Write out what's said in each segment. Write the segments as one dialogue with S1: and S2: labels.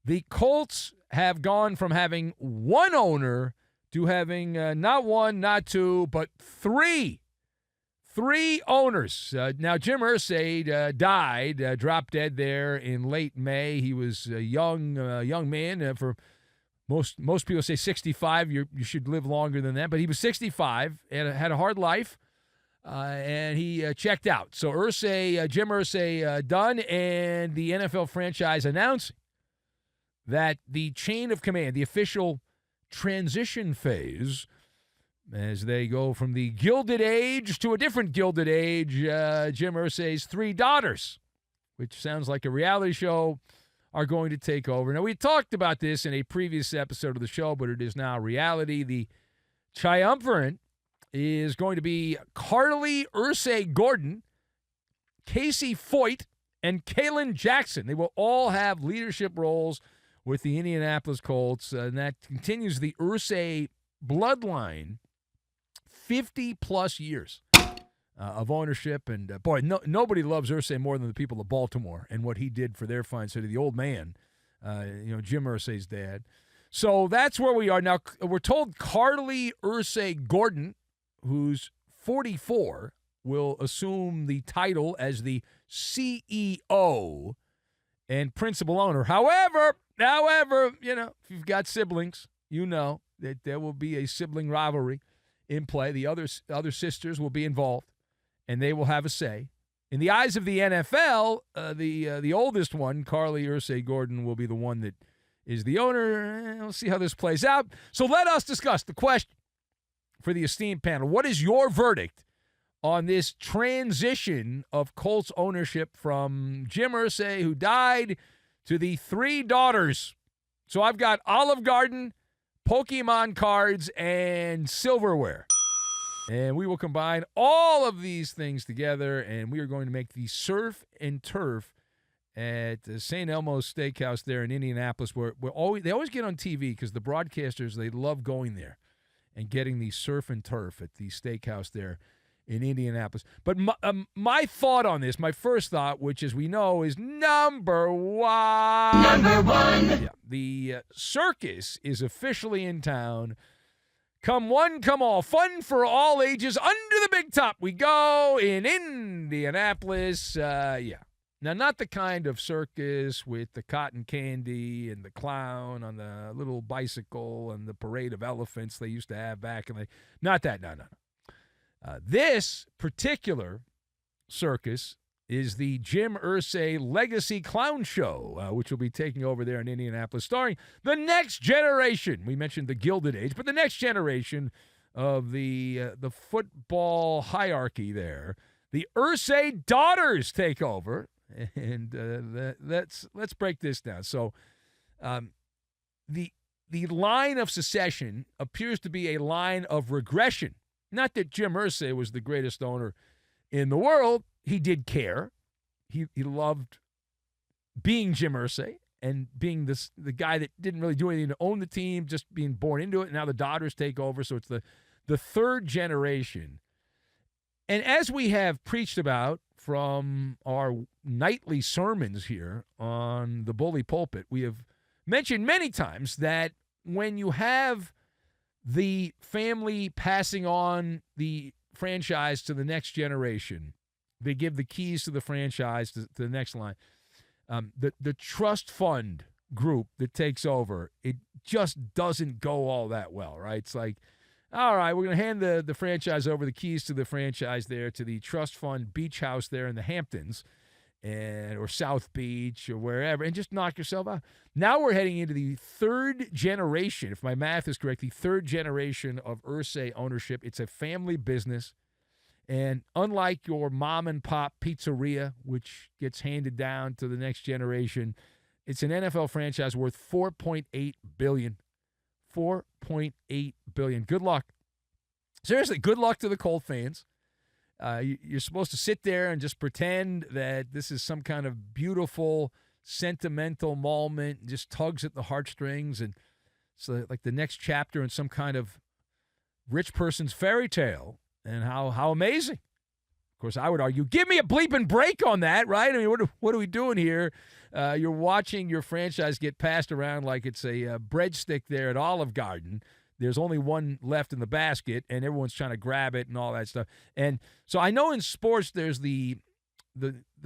S1: The Colts have gone from having one owner to having not one, not two, but three. Three owners. Now, Jim Irsay died, dropped dead there in late May. He was a young man. For most people say 65. You should live longer than that. But he was 65 and had a hard life, and he checked out. So Jim Irsay done, and the NFL franchise announcing that the chain of command, the official transition phase, as they go from the Gilded Age to a different Gilded Age, Jim Irsay's three daughters, which sounds like a reality show, are going to take over. Now, we talked about this in a previous episode of the show, but it is now reality. The triumvirate is going to be Carly Irsay Gordon, Casey Foyt, and Kalen Jackson. They will all have leadership roles with the Indianapolis Colts, and that continues the Irsay bloodline, 50-plus years of ownership. And, nobody loves Irsay more than the people of Baltimore and what he did for their fine city, the old man, Jim Irsay's dad. So that's where we are. Now, we're told Carly Irsay Gordon, who's 44, will assume the title as the CEO and principal owner. However, if you've got siblings, you know that there will be a sibling rivalry in play. The other sisters will be involved, and they will have a say. In the eyes of the NFL, the oldest one, Carly Irsay Gordon, will be the one that is the owner. We'll see how this plays out. So let us discuss the question for the esteemed panel. What is your verdict on this transition of Colts ownership from Jim Irsay, who died, to the three daughters? So I've got Olive Garden, Pokemon cards, and silverware. And we will combine all of these things together, and we are going to make the surf and turf at St. Elmo's Steakhouse there in Indianapolis, where they always get on TV because the broadcasters, they love going there and getting the surf and turf at the steakhouse there in Indianapolis. But my thought on this, my first thought, which, as we know, is number one.
S2: Number one.
S1: Yeah, the circus is officially in town. Come one, come all. Fun for all ages. Under the big top we go in Indianapolis. Now, not the kind of circus with the cotton candy and the clown on the little bicycle and the parade of elephants they used to have back in the... Not that, no. This particular circus is the Jim Irsay Legacy Clown Show, which will be taking over there in Indianapolis, starring the next generation. We mentioned the Gilded Age, but the next generation of the football hierarchy there. The Irsay daughters take over, and let's break this down. So, the line of succession appears to be a line of regression. Not that Jim Irsay was the greatest owner in the world. He did care. He loved being Jim Irsay and being the guy that didn't really do anything to own the team, just being born into it. Now the daughters take over, so it's the third generation. And as we have preached about from our nightly sermons here on the Bully Pulpit, we have mentioned many times that when you have the family passing on the franchise to the next generation, they give the keys to the franchise to the next line. The trust fund group that takes over, it just doesn't go all that well, right? It's like, all right, we're going to hand the franchise over, the keys to the franchise there to the trust fund beach house there in the Hamptons, or South Beach or wherever, and just knock yourself out. Now we're heading into the third generation, if my math is correct, the third generation of Irsay ownership. It's a family business, and unlike your mom and pop pizzeria, which gets handed down to the next generation, it's an NFL franchise worth $4.8 billion. $4.8 billion. Good luck. Seriously, good luck to the Colt fans. You're supposed to sit there and just pretend that this is some kind of beautiful, sentimental moment, just tugs at the heartstrings, and so like the next chapter in some kind of rich person's fairy tale, and how amazing. Of course, I would argue, give me a bleeping break on that, right? I mean, what are we doing here? You're watching your franchise get passed around like it's a breadstick there at Olive Garden. There's only one left in the basket, and everyone's trying to grab it and all that stuff. And so I know in sports there's the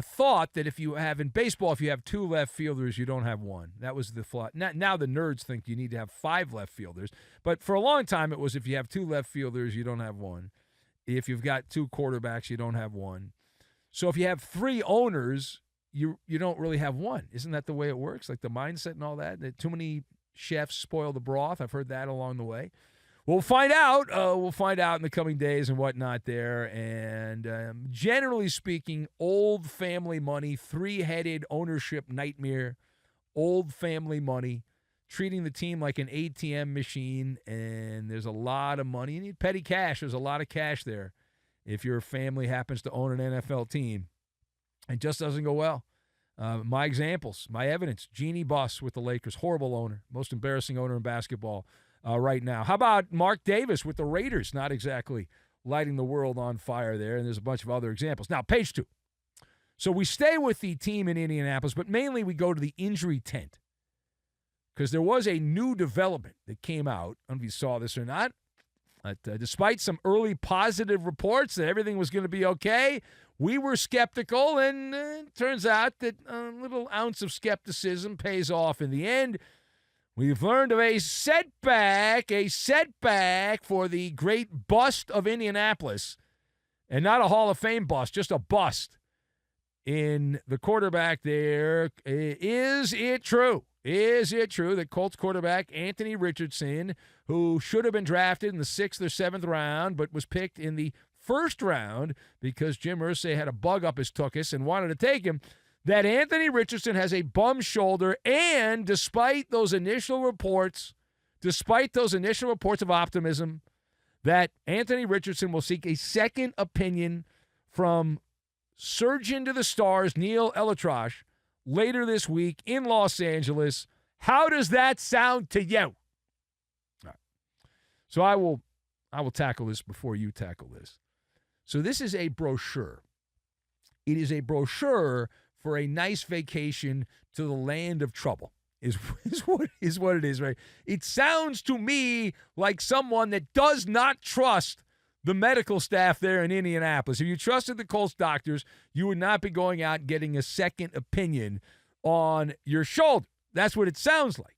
S1: thought that if you have in baseball, if you have 2 left fielders, you don't have one. That was the thought. Now the nerds think you need to have 5 left fielders. But for a long time, it was if you have 2 left fielders, you don't have one. If you've got 2 quarterbacks, you don't have one. So if you have 3 owners, you don't really have one. Isn't that the way it works? Like the mindset and all that too many chefs spoil the broth. I've heard that along the way. We'll find out. We'll find out in the coming days and whatnot there. And generally speaking, old family money, 3-headed ownership nightmare, old family money, treating the team like an ATM machine. And there's a lot of money. You need petty cash. There's a lot of cash there if your family happens to own an NFL team. It just doesn't go well. My examples, my evidence, Jeannie Buss with the Lakers, horrible owner, most embarrassing owner in basketball right now. How about Mark Davis with the Raiders? Not exactly lighting the world on fire there, and there's a bunch of other examples. Now, page 2. So we stay with the team in Indianapolis, but mainly we go to the injury tent because there was a new development that came out. I don't know if you saw this or not. But, despite some early positive reports that everything was going to be okay, we were skeptical, and it turns out that a little ounce of skepticism pays off in the end. We've learned of a setback for the great bust of Indianapolis, and not a Hall of Fame bust, just a bust in the quarterback there. Is it true? Is it true that Colts quarterback Anthony Richardson, who should have been drafted in the 6th or 7th round, but was picked in the 1st round because Jim Irsay had a bug up his tuchus and wanted to take him, that Anthony Richardson has a bum shoulder, and despite those initial reports of optimism, that Anthony Richardson will seek a second opinion from surgeon to the stars Neil Elatrash later this week in Los Angeles. How does that sound to you? All right. So I will tackle this before you tackle this. So this is a brochure. It is a brochure for a nice vacation to the land of trouble, is what it is, right? It sounds to me like someone that does not trust the medical staff there in Indianapolis. If you trusted the Colts doctors, you would not be going out and getting a second opinion on your shoulder. That's what it sounds like.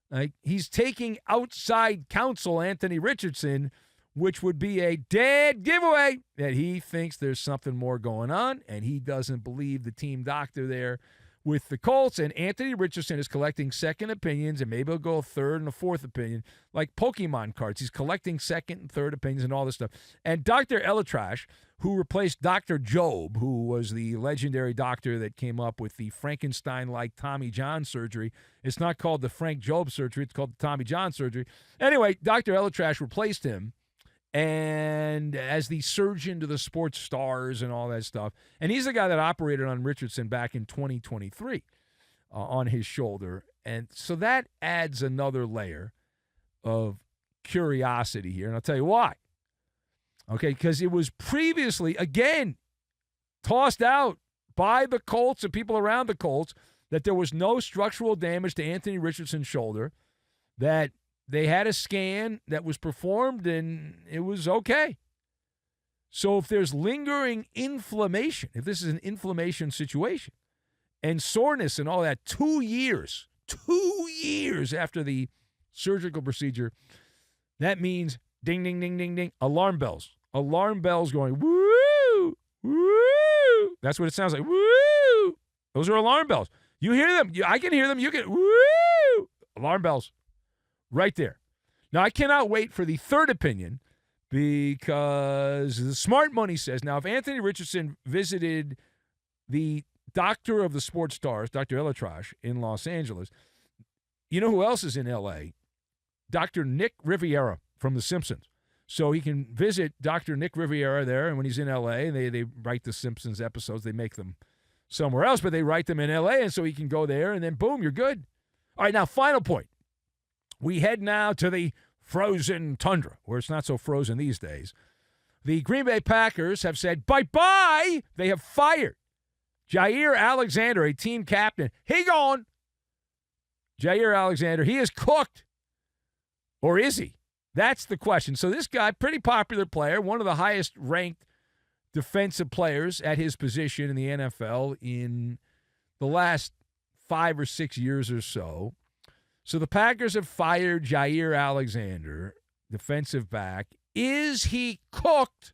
S1: Like he's taking outside counsel, Anthony Richardson, which would be a dead giveaway that he thinks there's something more going on, and he doesn't believe the team doctor there with the Colts. And Anthony Richardson is collecting second opinions, and maybe he'll go a third and a fourth opinion, like Pokemon cards. He's collecting second and third opinions and all this stuff. And Dr. Elatrash, who replaced Dr. Job, who was the legendary doctor that came up with the Frankenstein-like Tommy John surgery. It's not called the Frank Job surgery. It's called the Tommy John surgery. Anyway, Dr. Elatrash replaced him, and as the surgeon to the sports stars and all that stuff. And he's the guy that operated on Richardson back in 2023 on his shoulder. And so that adds another layer of curiosity here. And I'll tell you why. Okay, because it was previously, again, tossed out by the Colts and people around the Colts that there was no structural damage to Anthony Richardson's shoulder, that they had a scan that was performed, and it was okay. So if there's lingering inflammation, if this is an inflammation situation, and soreness and all that, 2 years after the surgical procedure, that means ding, ding, ding, ding, ding, alarm bells going, woo, woo. That's what it sounds like, woo. Those are alarm bells. You hear them. I can hear them. You can, woo, alarm bells. Right there. Now, I cannot wait for the third opinion because the smart money says, now, if Anthony Richardson visited the doctor of the sports stars, Dr. Elatrash, in Los Angeles, you know who else is in L.A.? Dr. Nick Riviera from The Simpsons. So he can visit Dr. Nick Riviera there, and when he's in L.A., they write the Simpsons episodes. They make them somewhere else, but they write them in L.A., and so he can go there, and then, boom, you're good. All right, now, final point. We head now to the frozen tundra, where it's not so frozen these days. The Green Bay Packers have said bye-bye. They have fired Jaire Alexander, a team captain, he gone. Jaire Alexander, he is cooked. Or is he? That's the question. So this guy, pretty popular player, one of the highest ranked defensive players at his position in the NFL in the last 5 or 6 years or so. So the Packers have fired Jaire Alexander, defensive back. Is he cooked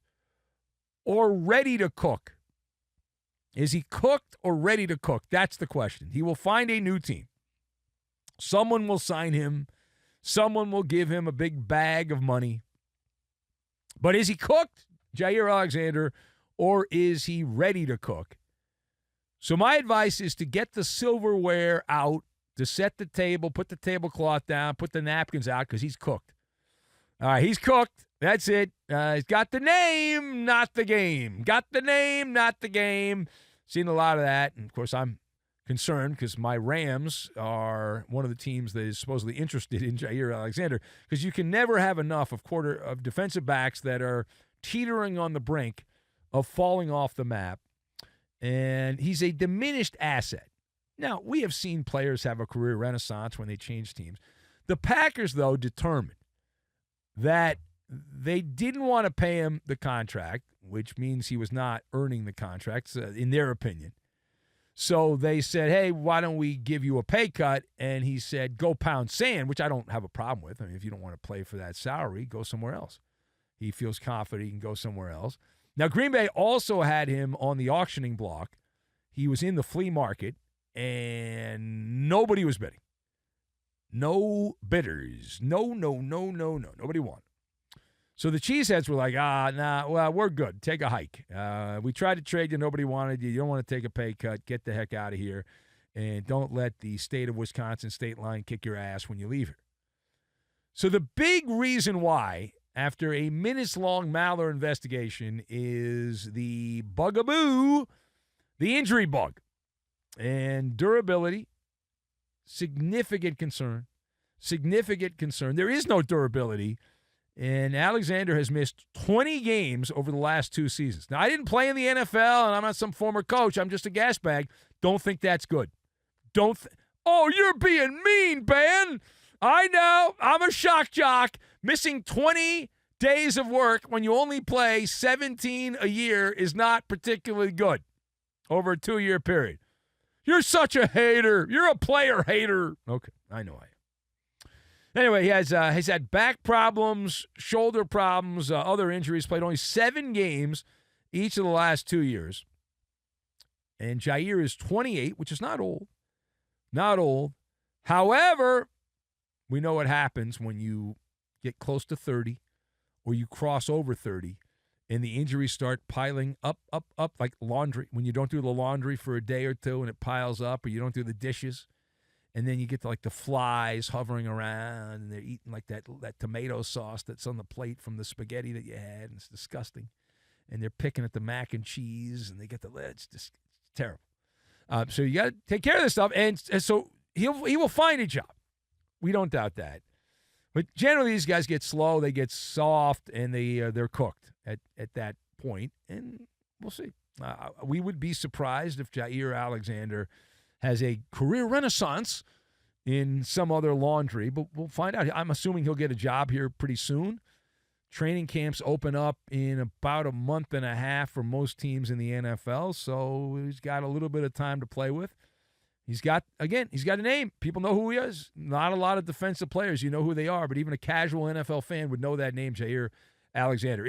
S1: or ready to cook? Is he cooked or ready to cook? That's the question. He will find a new team. Someone will sign him. Someone will give him a big bag of money. But is he cooked, Jaire Alexander, or is he ready to cook? So my advice is to get the silverware out, to set the table, put the tablecloth down, put the napkins out, because he's cooked. All right, he's cooked. That's it. He's got the name, not the game. Got the name, not the game. Seen a lot of that. And, of course, I'm concerned because my Rams are one of the teams that is supposedly interested in Jaire Alexander, because you can never have enough of defensive backs that are teetering on the brink of falling off the map. And he's a diminished asset. Now, we have seen players have a career renaissance when they change teams. The Packers, though, determined that they didn't want to pay him the contract, which means he was not earning the contract, in their opinion. So they said, hey, why don't we give you a pay cut? And he said, go pound sand, which I don't have a problem with. I mean, if you don't want to play for that salary, go somewhere else. He feels confident he can go somewhere else. Now, Green Bay also had him on the auctioning block. He was in the flea market, and nobody was bidding. No bidders. No. Nobody won. So the Cheeseheads were like, well, we're good. Take a hike. We tried to trade you. Nobody wanted you. You don't want to take a pay cut. Get the heck out of here. And don't let the state of Wisconsin state line kick your ass when you leave here. So the big reason why, after a minutes-long Maller investigation, is the bugaboo, the injury bug. And durability, significant concern. There is no durability. And Alexander has missed 20 games over the last 2 seasons. Now, I didn't play in the NFL, and I'm not some former coach. I'm just a gas bag. Don't think that's good. Oh, you're being mean, Ben. I know. I'm a shock jock. Missing 20 days of work when you only play 17 a year is not particularly good over a 2-year period. You're such a hater. You're a player hater. Okay, I know I am. Anyway, he's had back problems, shoulder problems, other injuries. Played only 7 games each of the last 2 years. And Jaire is 28, which is not old. Not old. However, we know what happens when you get close to 30 or you cross over 30 and the injuries start piling up like laundry. When you don't do the laundry for a day or two and it piles up, or you don't do the dishes. And then you get to, like, the flies hovering around, and they're eating like that tomato sauce that's on the plate from the spaghetti that you had, and it's disgusting. And they're picking at the mac and cheese, and they get it's just terrible. So you got to take care of this stuff, and so he will find a job. We don't doubt that. But generally, these guys get slow, they get soft, and they're cooked at that point, and we'll see. We would be surprised if Jaire Alexander has a career renaissance in some other laundry, but we'll find out. I'm assuming he'll get a job here pretty soon. Training camps open up in about a month and a half for most teams in the NFL, so he's got a little bit of time to play with. He's got a name. People know who he is. Not a lot of defensive players, you know who they are, but even a casual NFL fan would know that name, Jaire Alexander.